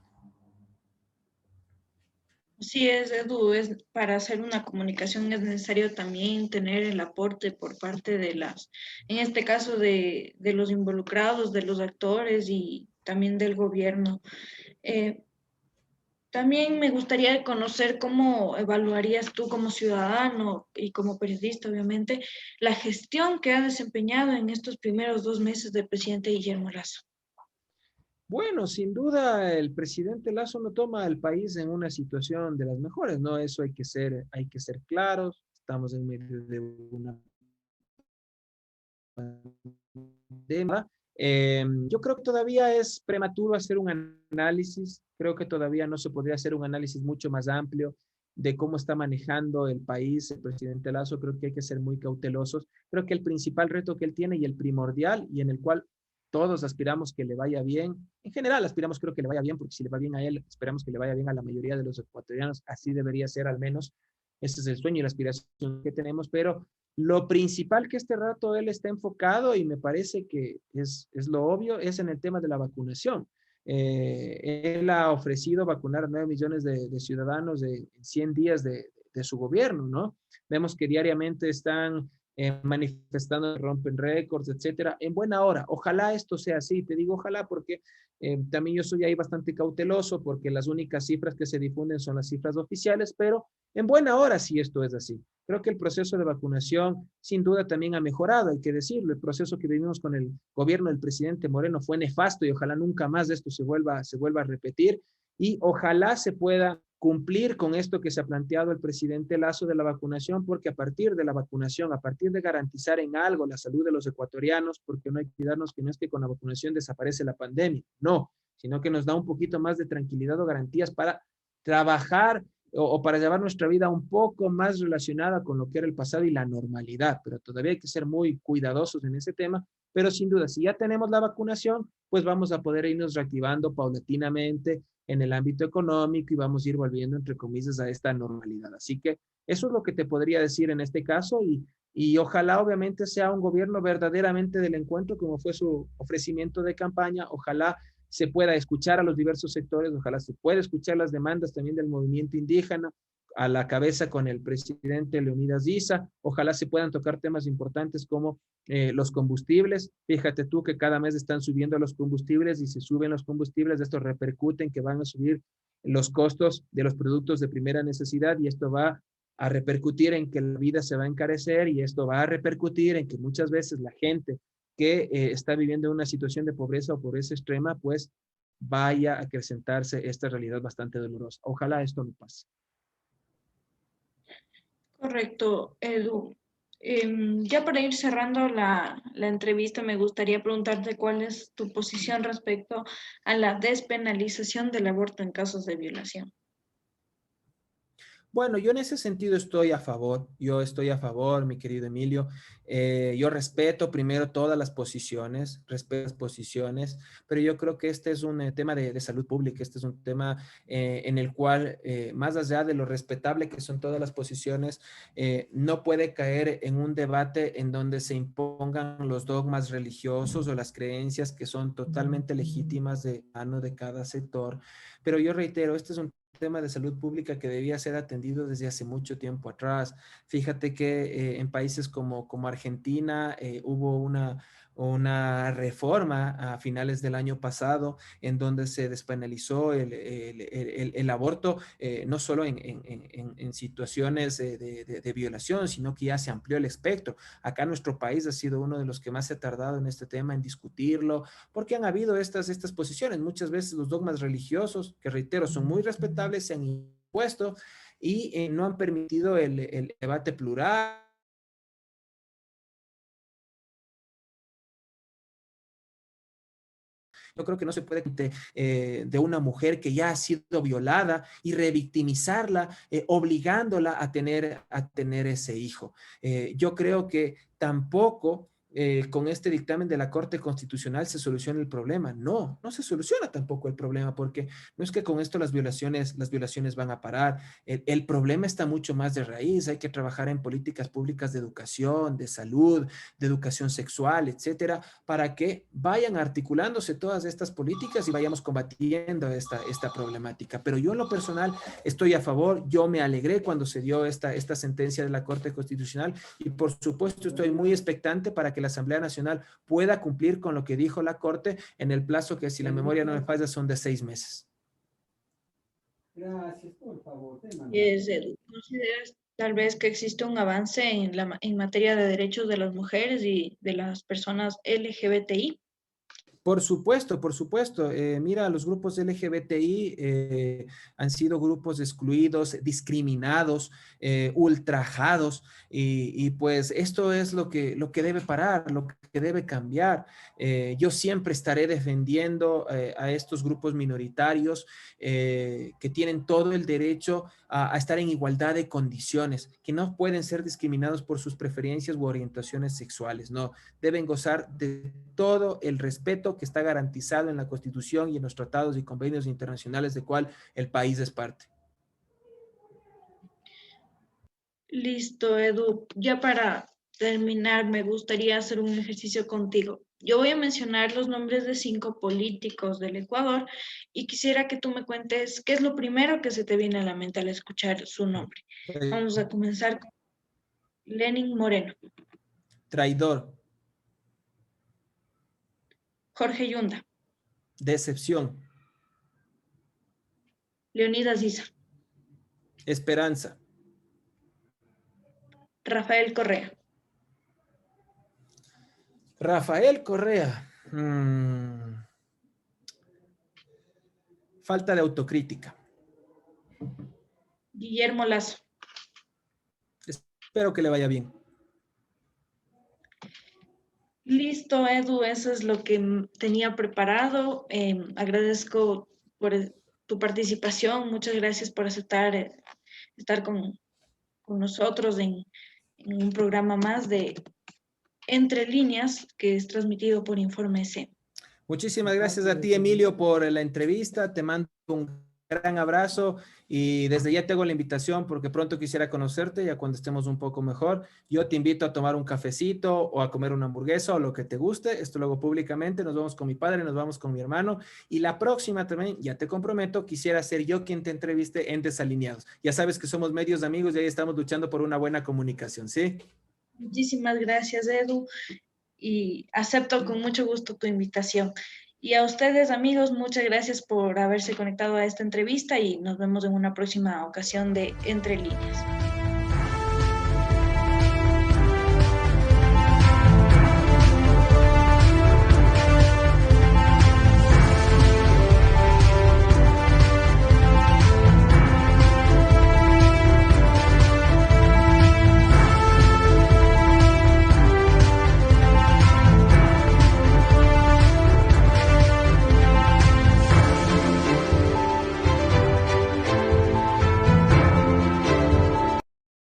Sí es, Edu, es, para hacer una comunicación es necesario también tener el aporte por parte de las, en este caso de los involucrados, de los actores y también del gobierno. Eh, También me gustaría conocer cómo evaluarías tú como ciudadano y como periodista, obviamente, la gestión que ha desempeñado en estos primeros 2 meses del presidente Guillermo Lasso. Bueno, sin duda el presidente Lasso no toma al país en una situación de las mejores, ¿no? Eso hay que ser claros. Estamos en medio de una pandemia. Yo creo que todavía es prematuro hacer un análisis. Creo que todavía no se podría hacer un análisis mucho más amplio de cómo está manejando el país el presidente Lasso. Creo que hay que ser muy cautelosos. Creo que el principal reto que él tiene y el primordial y en el cual todos aspiramos que le vaya bien. En general aspiramos creo que le vaya bien, porque si le va bien a él, esperamos que le vaya bien a la mayoría de los ecuatorianos. Así debería ser al menos. Ese es el sueño y la aspiración que tenemos, pero lo principal que este rato él está enfocado, y me parece que es lo obvio, es en el tema de la vacunación. Él ha ofrecido vacunar a 9 millones de ciudadanos en 100 días de su gobierno, ¿no? Vemos que diariamente están manifestando, rompen récords, etcétera, en buena hora. Ojalá esto sea así, te digo ojalá porque también yo soy ahí bastante cauteloso porque las únicas cifras que se difunden son las cifras oficiales, pero en buena hora si esto es así. Creo que el proceso de vacunación sin duda también ha mejorado, hay que decirlo. El proceso que vivimos con el gobierno del presidente Moreno fue nefasto y ojalá nunca más de esto se vuelva a repetir y ojalá se pueda cumplir con esto que se ha planteado el presidente Lasso de la vacunación, porque a partir de la vacunación, a partir de garantizar en algo la salud de los ecuatorianos, porque no hay que olvidarnos que no es que con la vacunación desaparece la pandemia, no, sino que nos da un poquito más de tranquilidad o garantías para trabajar o para llevar nuestra vida un poco más relacionada con lo que era el pasado y la normalidad, pero todavía hay que ser muy cuidadosos en ese tema, Pero sin duda, si ya tenemos la vacunación, pues vamos a poder irnos reactivando paulatinamente en el ámbito económico y vamos a ir volviendo, entre comillas, a esta normalidad. Así que eso es lo que te podría decir en este caso y ojalá obviamente sea un gobierno verdaderamente del encuentro, como fue su ofrecimiento de campaña. Ojalá se pueda escuchar a los diversos sectores, ojalá se pueda escuchar las demandas también del movimiento indígena, a la cabeza con el presidente Leonidas Issa. Ojalá se puedan tocar temas importantes como los combustibles. Fíjate tú que cada mes están subiendo los combustibles y si suben los combustibles, esto repercute en que van a subir los costos de los productos de primera necesidad y esto va a repercutir en que la vida se va a encarecer y esto va a repercutir en que muchas veces la gente que está viviendo una situación de pobreza o pobreza extrema, pues vaya a acrecentarse esta realidad bastante dolorosa. Ojalá esto no pase. Correcto, Edu. Ya para ir cerrando la entrevista, me gustaría preguntarte cuál es tu posición respecto a la despenalización del aborto en casos de violación. Bueno, yo en ese sentido estoy a favor, yo estoy a favor, mi querido Emilio. Yo respeto primero todas las posiciones, respeto las posiciones, pero yo creo que este es un tema de salud pública, este es un tema en el cual, más allá de lo respetable que son todas las posiciones, no puede caer en un debate en donde se impongan los dogmas religiosos o las creencias que son totalmente legítimas de mano de cada sector. Pero yo reitero, este es un tema de salud pública que debía ser atendido desde hace mucho tiempo atrás. Fíjate que en países como Argentina hubo una reforma a finales del año pasado en donde se despenalizó el aborto, no solo en situaciones de violación, sino que ya se amplió el espectro. Acá nuestro país ha sido uno de los que más se ha tardado en este tema, en discutirlo, porque han habido estas posiciones. Muchas veces los dogmas religiosos, que reitero, son muy respetables, se han impuesto y no han permitido el debate plural. Yo creo que no se puede de una mujer que ya ha sido violada y revictimizarla, obligándola a tener ese hijo. Yo creo que tampoco con este dictamen de la Corte Constitucional se soluciona el problema. No, no se soluciona tampoco el problema porque no es que con esto las violaciones van a parar. El problema está mucho más de raíz. Hay que trabajar en políticas públicas de educación, de salud, de educación sexual, etcétera, para que vayan articulándose todas estas políticas y vayamos combatiendo esta problemática. Pero yo en lo personal estoy a favor, yo me alegré cuando se dio esta sentencia de la Corte Constitucional y por supuesto estoy muy expectante para que la Asamblea Nacional pueda cumplir con lo que dijo la Corte en el plazo que, si la memoria no me falla, son de 6 meses. Gracias, por favor. ¿Consideras tal vez que existe un avance en materia de derechos de las mujeres y de las personas LGBTI? Por supuesto, por supuesto. Mira, los grupos LGBTI han sido grupos excluidos, discriminados, ultrajados y pues esto es lo que debe parar, lo que debe cambiar. Yo siempre estaré defendiendo a estos grupos minoritarios que tienen todo el derecho a estar en igualdad de condiciones, que no pueden ser discriminados por sus preferencias u orientaciones sexuales, no, deben gozar de todo el respeto que está garantizado en la Constitución y en los tratados y convenios internacionales de cual el país es parte. Listo, Edu. Ya para terminar, me gustaría hacer un ejercicio contigo. Yo voy a mencionar los nombres de 5 políticos del Ecuador y quisiera que tú me cuentes qué es lo primero que se te viene a la mente al escuchar su nombre. Vamos a comenzar con Lenin Moreno. Traidor. Jorge Yunda. Decepción. Leonidas Issa. Esperanza. Rafael Correa. Rafael Correa. Falta de autocrítica. Guillermo Lazo. Espero que le vaya bien. Listo, Edu, eso es lo que tenía preparado. Agradezco por tu participación. Muchas gracias por aceptar estar con nosotros en un programa más Entre Líneas, que es transmitido por Informe C. Muchísimas gracias a ti, Emilio, por la entrevista. Te mando un gran abrazo y desde ya te hago la invitación porque pronto quisiera conocerte, ya cuando estemos un poco mejor. Yo te invito a tomar un cafecito o a comer una hamburguesa o lo que te guste. Esto lo hago públicamente. Nos vamos con mi padre, nos vamos con mi hermano. Y la próxima también, ya te comprometo, quisiera ser yo quien te entreviste en Desalineados. Ya sabes que somos medios amigos y ahí estamos luchando por una buena comunicación, ¿sí? Muchísimas gracias, Edu, y acepto con mucho gusto tu invitación. Y a ustedes, amigos, muchas gracias por haberse conectado a esta entrevista y nos vemos en una próxima ocasión de Entre Líneas.